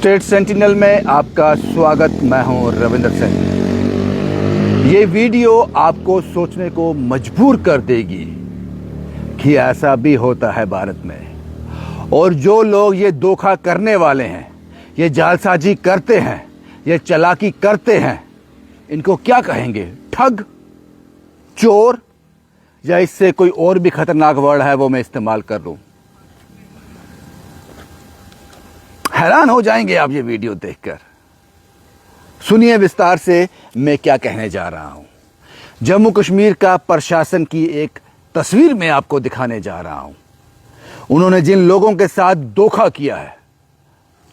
State sentinel में आपका स्वागत। मैं हूं रविंदर सिंह। ये वीडियो आपको सोचने को मजबूर कर देगी कि ऐसा भी होता है भारत में, और जो लोग ये धोखा करने वाले हैं, ये जालसाजी करते हैं, ये चालाकी करते हैं, इनको क्या कहेंगे? ठग, चोर, या इससे कोई और भी खतरनाक वर्ड है वो मैं इस्तेमाल कर लूं? हैरान हो जाएंगे आप ये वीडियो देखकर। सुनिए विस्तार से मैं क्या कहने जा रहा हूं। जम्मू कश्मीर का प्रशासन की एक तस्वीर मैं आपको दिखाने जा रहा हूं। उन्होंने जिन लोगों के साथ धोखा किया है,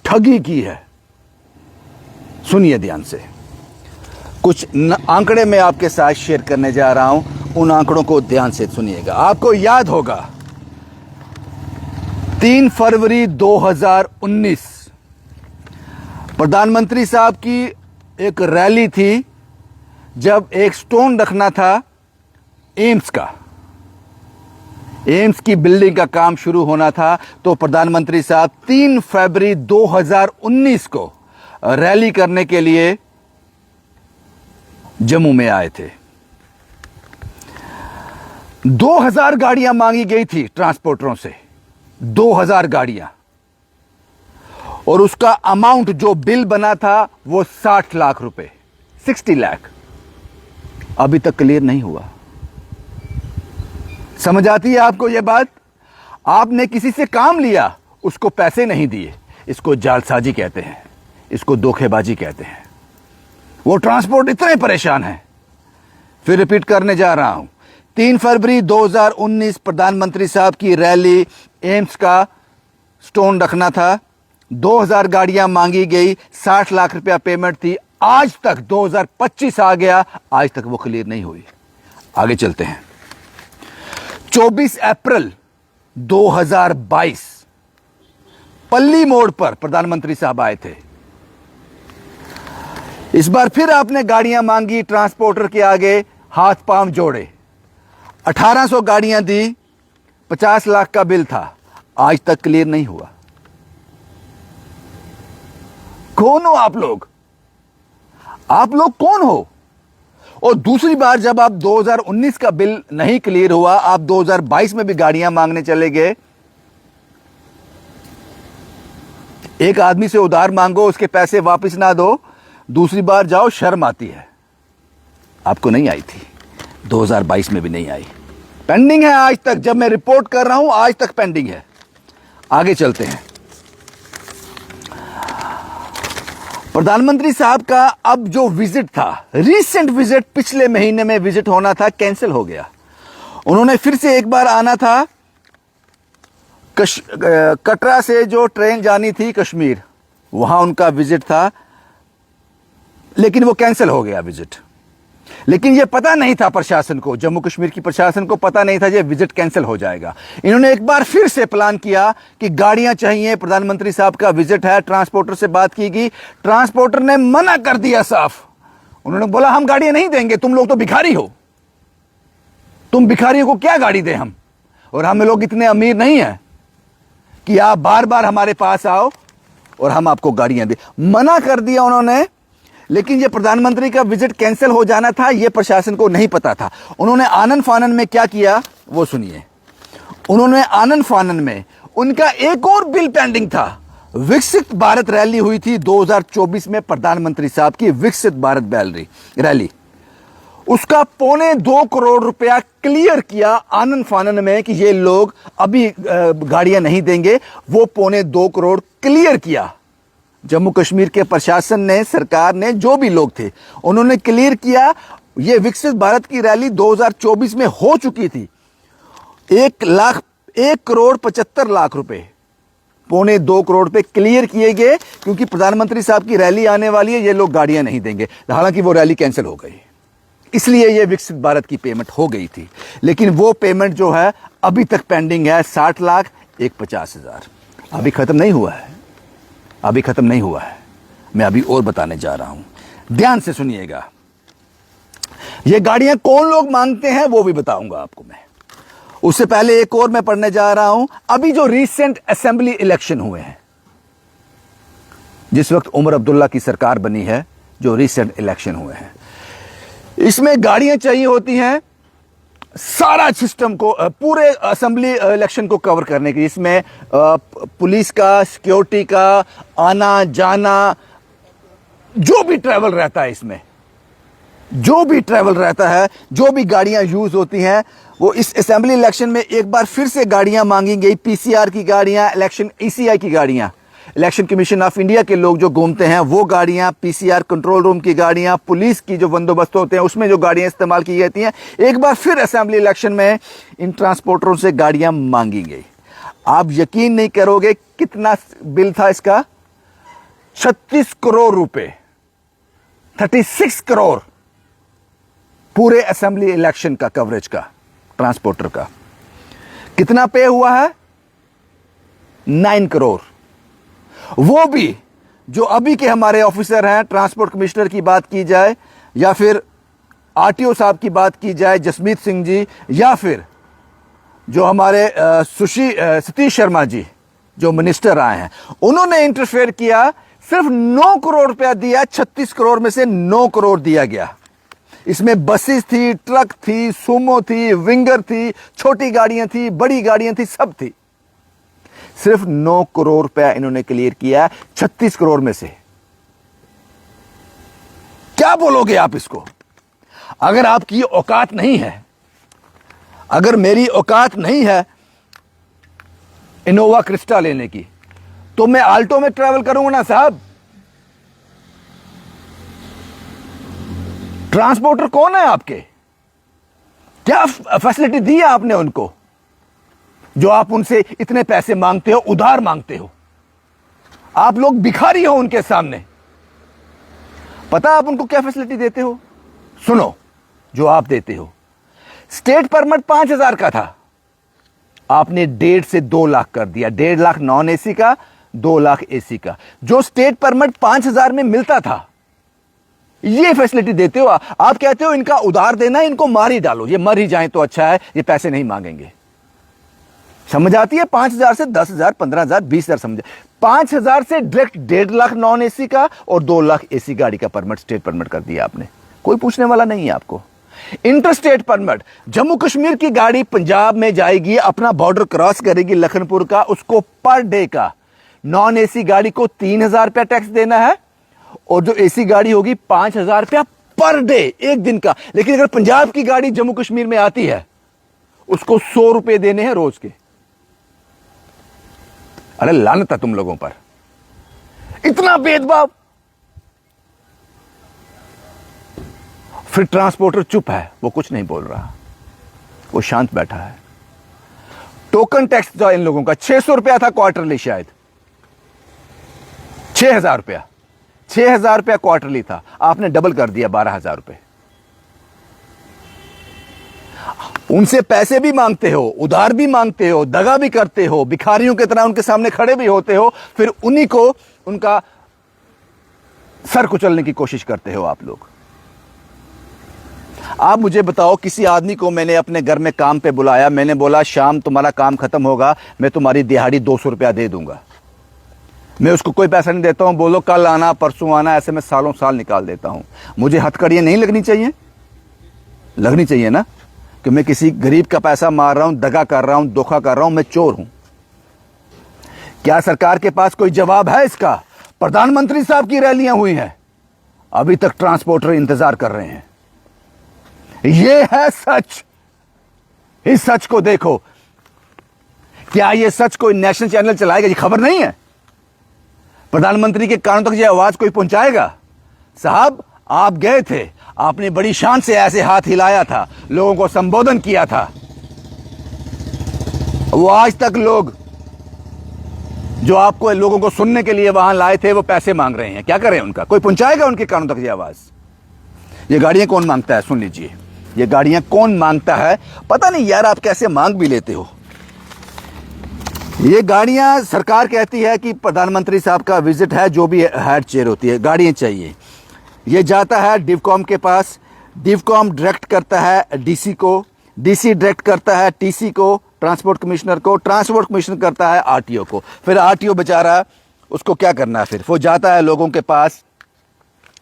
ठगी की है, सुनिए ध्यान से। कुछ आंकड़े मैं आपके साथ शेयर करने जा रहा हूं, उन आंकड़ों को ध्यान से सुनिएगा। आपको याद होगा 3 फरवरी 2019 प्रधानमंत्री साहब की एक रैली थी, जब एक स्टोन रखना था एम्स का। एम्स की बिल्डिंग का काम शुरू होना था, तो प्रधानमंत्री साहब 3 फरवरी 2019 को रैली करने के लिए जम्मू में आए थे। 2000 गाड़ियां मांगी गई थी ट्रांसपोर्टरों से, 2000 गाड़ियां, और उसका अमाउंट जो बिल बना था वो 60 लाख रुपए, 60 लाख। अभी तक क्लियर नहीं हुआ। समझ आती है आपको यह बात? आपने किसी से काम लिया, उसको पैसे नहीं दिए, इसको जालसाजी कहते हैं, इसको धोखेबाजी कहते हैं। वो ट्रांसपोर्ट इतने परेशान हैं। फिर रिपीट करने जा रहा हूं। 3 फरवरी 2019 प्रधानमंत्री साहब की रैली, एम्स का स्टोन रखना था, 2000 गाड़ियां मांगी गई, 60 लाख रुपया पेमेंट थी। आज तक 2025 आ गया, आज तक वो क्लियर नहीं हुई। आगे चलते हैं। 24 अप्रैल 2022 पल्ली मोड़ पर प्रधानमंत्री साहब आए थे। इस बार फिर आपने गाड़ियां मांगी, ट्रांसपोर्टर के आगे हाथ पांव जोड़े। 1800 गाड़ियां दी, 50 लाख का बिल था, आज तक क्लियर नहीं हुआ। कौन हो आप लोग? आप लोग कौन हो? और दूसरी बार जब आप 2019 का बिल नहीं क्लियर हुआ, आप 2022 में भी गाड़ियां मांगने चले गए। एक आदमी से उधार मांगो, उसके पैसे वापस ना दो, दूसरी बार जाओ, शर्म आती है। आपको नहीं आई थी, 2022 में भी नहीं आई, पेंडिंग है आज तक। जब मैं रिपोर्ट कर रहा हूं, आज तक पेंडिंग है। आगे चलते हैं। प्रधानमंत्री साहब का अब जो विजिट था, रीसेंट विजिट, पिछले महीने में विजिट होना था, कैंसिल हो गया। उन्होंने फिर से एक बार आना था। कटरा से जो ट्रेन जानी थी कश्मीर, वहां उनका विजिट था, लेकिन वो कैंसिल हो गया विजिट। लेकिन ये पता नहीं था प्रशासन को, जम्मू कश्मीर की प्रशासन को पता नहीं था ये विजिट कैंसिल हो जाएगा। इन्होंने एक बार फिर से प्लान किया कि गाड़ियां चाहिए, प्रधानमंत्री साहब का विजिट है। ट्रांसपोर्टर से बात की गई, ट्रांसपोर्टर ने मना कर दिया साफ। उन्होंने बोला हम गाड़ियां नहीं देंगे, तुम लोग तो भिखारी हो, तुम भिखारियों को क्या गाड़ी दें हम, और हम लोग इतने अमीर नहीं है कि आप बार बार हमारे पास आओ और हम आपको गाड़ियां दें। मना कर दिया उन्होंने। लेकिन ये प्रधानमंत्री का विजिट कैंसिल हो जाना था, ये प्रशासन को नहीं पता था। उन्होंने आनन फानन में क्या किया वो सुनिए। उन्होंने आनन फानन में, उनका एक और बिल पेंडिंग था। विकसित भारत रैली हुई थी 2024 में, प्रधानमंत्री साहब की विकसित भारत रैली, उसका 2.25 करोड़ रुपया क्लियर किया आनन फानन में कि ये लोग अभी गाड़ियां नहीं देंगे। वो 2.25 करोड़ क्लियर किया। जम्मू कश्मीर के प्रशासन ने, सरकार ने, जो भी लोग थे, उन्होंने क्लियर किया। यह विकसित भारत की रैली 2024 में हो चुकी थी। 1 करोड़ 75 लाख रुपए, 2.25 करोड़ रुपए क्लियर किए गए, क्योंकि प्रधानमंत्री साहब की रैली आने वाली है, ये लोग गाड़ियां नहीं देंगे। हालांकि वो रैली कैंसिल हो गई, इसलिए यह विकसित भारत की पेमेंट हो गई थी। लेकिन वो पेमेंट जो है अभी तक पेंडिंग है, 60 लाख, एक 50,000। अभी खत्म नहीं हुआ है, अभी खत्म नहीं हुआ है। मैं अभी और बताने जा रहा हूं, ध्यान से सुनिएगा। ये गाड़ियां कौन लोग मांगते हैं वो भी बताऊंगा आपको मैं। उससे पहले एक और मैं पढ़ने जा रहा हूं। अभी जो रीसेंट असेंबली इलेक्शन हुए हैं, जिस वक्त उमर अब्दुल्ला की सरकार बनी है, जो रिसेंट इलेक्शन हुए हैं, इसमें गाड़ियां चाहिए होती हैं सारा सिस्टम को, पूरे असेंबली इलेक्शन को कवर करने के लिए। इसमें पुलिस का, सिक्योरिटी का, आना जाना, जो भी ट्रैवल रहता है, इसमें जो भी ट्रैवल रहता है, जो भी गाड़ियां यूज होती हैं, वो इस असेंबली इलेक्शन में एक बार फिर से गाड़ियां मांगी गई। पीसीआर की गाड़ियां, इलेक्शन ईसीआई की गाड़ियां, इलेक्शन कमीशन ऑफ इंडिया के लोग जो घूमते हैं वो गाड़ियां, पीसीआर कंट्रोल रूम की गाड़ियां, पुलिस की जो बंदोबस्त होते हैं उसमें जो गाड़ियां इस्तेमाल की जाती हैं, एक बार फिर असेंबली इलेक्शन में इन ट्रांसपोर्टरों से गाड़ियां मांगी गई। आप यकीन नहीं करोगे कितना बिल था इसका, 36 करोड़ रुपए, 36 करोड़ पूरे असेंबली इलेक्शन का कवरेज का, ट्रांसपोर्टर का। कितना पे हुआ है? 9 करोड़। वो भी जो अभी के हमारे ऑफिसर हैं, ट्रांसपोर्ट कमिश्नर की बात की जाए या फिर आरटीओ साहब की बात की जाए, जसमीत सिंह जी, या फिर जो हमारे सतीश शर्मा जी जो मिनिस्टर आए हैं, उन्होंने इंटरफेयर किया। सिर्फ 9 करोड़ रुपया दिया, 36 करोड़ में से 9 करोड़ दिया गया। इसमें बसेस थी, ट्रक थी, सुमो थी, विंगर थी, छोटी गाड़ियां थी, बड़ी गाड़ियां थी, सब थी। सिर्फ 9 करोड़ रुपया इन्होंने क्लियर किया 36 करोड़ में से। क्या बोलोगे आप इसको? अगर आपकी औकात नहीं है, अगर मेरी औकात नहीं है इनोवा क्रिस्टा लेने की, तो मैं आल्टो में ट्रैवल करूंगा ना साहब। ट्रांसपोर्टर कौन है आपके? क्या फैसिलिटी दी है आपने उनको जो आप उनसे इतने पैसे मांगते हो, उधार मांगते हो? आप लोग भिखारी हो उनके सामने। पता आप उनको क्या फैसिलिटी देते हो? सुनो जो आप देते हो। स्टेट परमिट 5,000 का था, आपने 1.5 से 2 लाख कर दिया। 1.5 लाख नॉन एसी का, 2 लाख एसी का। जो स्टेट परमिट 5,000 में मिलता था, ये फैसिलिटी देते हो। आप कहते हो इनका उधार देना, इनको मार ही डालो, ये मर ही जाएं तो अच्छा है, ये पैसे नहीं मांगेंगे। समझ आती है? 5,000 से 10,000, 15,000, 20,000 समझ। 5,000 से डायरेक्ट 1.5 लाख नॉन एसी का और 2 लाख एसी गाड़ी का परमिट, स्टेट परमिट कर दिया आपने। कोई पूछने वाला नहीं है आपको। इंटरस्टेट परमिट, जम्मू कश्मीर की गाड़ी पंजाब में जाएगी, अपना बॉर्डर क्रॉस करेगी लखनपुर का, उसको पर डे का नॉन एसी गाड़ी को 3,000 रुपया टैक्स देना है, और जो एसी गाड़ी होगी 5,000 रुपया पर डे, एक दिन का। लेकिन अगर पंजाब की गाड़ी जम्मू कश्मीर में आती है, उसको 100 रुपए देने हैं रोज के। अरे लानत है तुम लोगों पर, इतना भेदभाव। फिर ट्रांसपोर्टर चुप है, वो कुछ नहीं बोल रहा, वो शांत बैठा है। टोकन टैक्स जो इन लोगों का 600 रुपया था क्वार्टरली, शायद 6,000 रुपया, 6,000 रुपया क्वार्टरली था, आपने डबल कर दिया 12,000 रुपए। उनसे पैसे भी मांगते हो, उधार भी मांगते हो, दगा भी करते हो, भिखारियों की तरह उनके सामने खड़े भी होते हो, फिर उन्हीं को उनका सर कुचलने की कोशिश करते हो आप लोग। आप मुझे बताओ, किसी आदमी को मैंने अपने घर में काम पे बुलाया, मैंने बोला शाम तुम्हारा काम खत्म होगा, मैं तुम्हारी दिहाड़ी 200 रुपया दे दूंगा। मैं उसको कोई पैसा नहीं देता हूं, बोलो कल आना, परसों आना, ऐसे मैं सालों साल निकाल देता हूं। मुझे हथकड़ियां नहीं लगनी चाहिए? लगनी चाहिए ना, कि मैं किसी गरीब का पैसा मार रहा हूं, दगा कर रहा हूं, धोखा कर रहा हूं, मैं चोर हूं। क्या सरकार के पास कोई जवाब है इसका? प्रधानमंत्री साहब की रैलियां हुई हैं, अभी तक ट्रांसपोर्टर इंतजार कर रहे हैं। ये है सच। इस सच को देखो। क्या ये सच कोई नेशनल चैनल चलाएगा? ये खबर नहीं है? प्रधानमंत्री के कानों तक ये आवाज कोई पहुंचाएगा? साहब आप गए थे, आपने बड़ी शान से ऐसे हाथ हिलाया था, लोगों को संबोधन किया था। वो आज तक लोग जो आपको लोगों को सुनने के लिए वहां लाए थे, वो पैसे मांग रहे हैं। क्या करें उनका? कोई पहुंचाएगा उनके कानों तक ये आवाज? ये गाड़ियां कौन मांगता है? सुन लीजिए, ये गाड़ियां कौन मांगता है? पता नहीं यार, आप कैसे मांग भी लेते हो। ये गाड़ियां सरकार कहती है कि प्रधानमंत्री साहब का विजिट है, जो भी हेड चेयर होती है, गाड़ियां चाहिए। ये जाता है डिवकॉम के पास, डिवकॉम डायरेक्ट करता है डीसी को, डीसी डायरेक्ट करता है टीसी को, ट्रांसपोर्ट कमिश्नर को, ट्रांसपोर्ट कमिश्नर करता है आरटीओ को। फिर आरटीओ बेचारा उसको क्या करना है फिर? वो जाता है लोगों के पास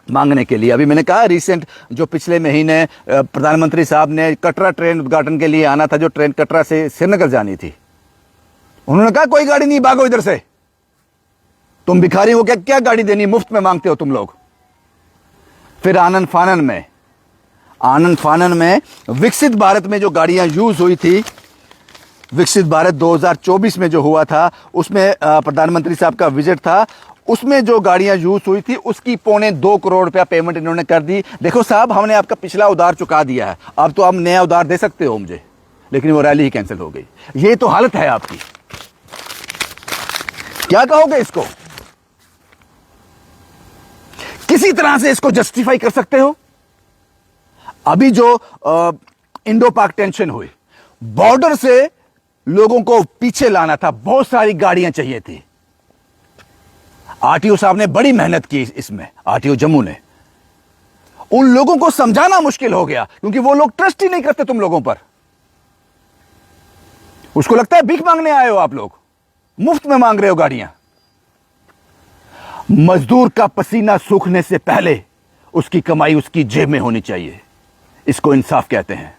मांगने के लिए। अभी मैंने कहा रिसेंट जो पिछले महीने प्रधानमंत्री साहब ने कटरा ट्रेन उद्घाटन के लिए आना था, जो ट्रेन कटरा से श्रीनगर जानी थी, उन्होंने कहा कोई गाड़ी नहीं, भागो इधर से, तुम भिखारी हो क्या, क्या गाड़ी देनी, मुफ्त में मांगते हो तुम लोग। फिर आनन फानन में विकसित भारत में जो गाड़ियां यूज हुई थी, विकसित भारत 2024 में जो हुआ था, उसमें प्रधानमंत्री साहब का विजिट था, उसमें जो गाड़ियां यूज हुई थी उसकी 2.25 करोड़ रुपया पेमेंट इन्होंने कर दी। देखो साहब, हमने आपका पिछला उधार चुका दिया है, अब तो आप नया उधार दे सकते हो मुझे, लेकिन वो रैली ही कैंसिल हो गई। ये तो हालत है आपकी, क्या कहोगे इसको? किसी तरह से इसको जस्टिफाई कर सकते हो? अभी जो इंडो पाक टेंशन हुई, बॉर्डर से लोगों को पीछे लाना था, बहुत सारी गाड़ियां चाहिए थी। आरटीओ साहब ने बड़ी मेहनत की इसमें, आरटीओ जम्मू ने। उन लोगों को समझाना मुश्किल हो गया, क्योंकि वो लोग ट्रस्ट ही नहीं करते तुम लोगों पर। उसको लगता है भीख मांगने आए हो आप लोग, मुफ्त में मांग रहे हो गाड़ियां। मजदूर का पसीना सूखने से पहले उसकी कमाई उसकी जेब में होनी चाहिए, इसको इंसाफ कहते हैं।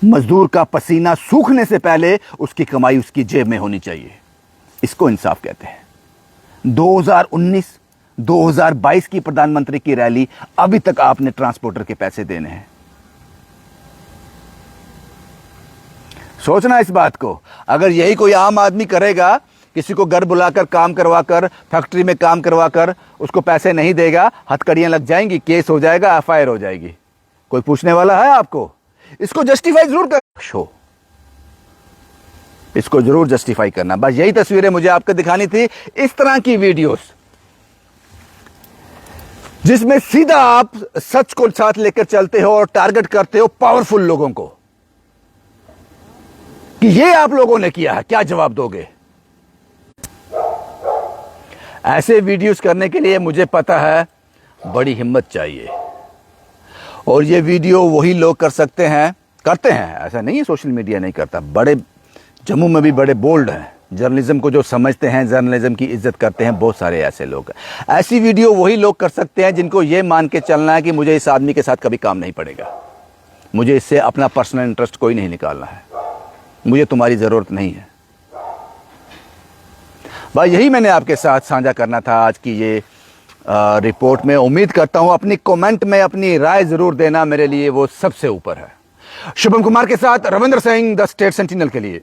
मजदूर का पसीना सूखने से पहले उसकी कमाई उसकी जेब में होनी चाहिए, इसको इंसाफ कहते हैं। 2019-2022 की प्रधानमंत्री की रैली, अभी तक आपने ट्रांसपोर्टर के पैसे देने हैं। सोचना इस बात को। अगर यही कोई आम आदमी करेगा, किसी को घर बुलाकर काम करवाकर, फैक्ट्री में काम करवाकर उसको पैसे नहीं देगा, हथकड़ियां लग जाएंगी, केस हो जाएगा, एफआईआर हो जाएगी। कोई पूछने वाला है आपको? इसको जस्टिफाई जरूर कर शो, इसको जरूर जस्टिफाई करना। बस यही तस्वीरें मुझे आपको दिखानी थी, इस तरह की वीडियोस जिसमें सीधा आप सच को साथ लेकर चलते हो और टारगेट करते हो पावरफुल लोगों को, कि ये आप लोगों ने किया है, क्या जवाब दोगे? ऐसे वीडियोस करने के लिए मुझे पता है बड़ी हिम्मत चाहिए, और ये वीडियो वही लोग कर सकते हैं, करते हैं, ऐसा नहीं है सोशल मीडिया नहीं करता। बड़े जम्मू में भी बड़े बोल्ड हैं, जर्नलिज्म को जो समझते हैं, जर्नलिज्म की इज्जत करते हैं, बहुत सारे ऐसे लोग हैं। ऐसी वीडियो वही लोग कर सकते हैं जिनको ये मान के चलना है कि मुझे इस आदमी के साथ कभी काम नहीं पड़ेगा, मुझे इससे अपना पर्सनल इंटरेस्ट कोई नहीं निकालना है, मुझे तुम्हारी ज़रूरत नहीं है। बस यही मैंने आपके साथ साझा करना था आज की ये रिपोर्ट में। उम्मीद करता हूं अपनी कमेंट में अपनी राय ज़रूर देना, मेरे लिए वो सबसे ऊपर है। शुभम कुमार के साथ Ravindra Singh, the state sentinel के लिए।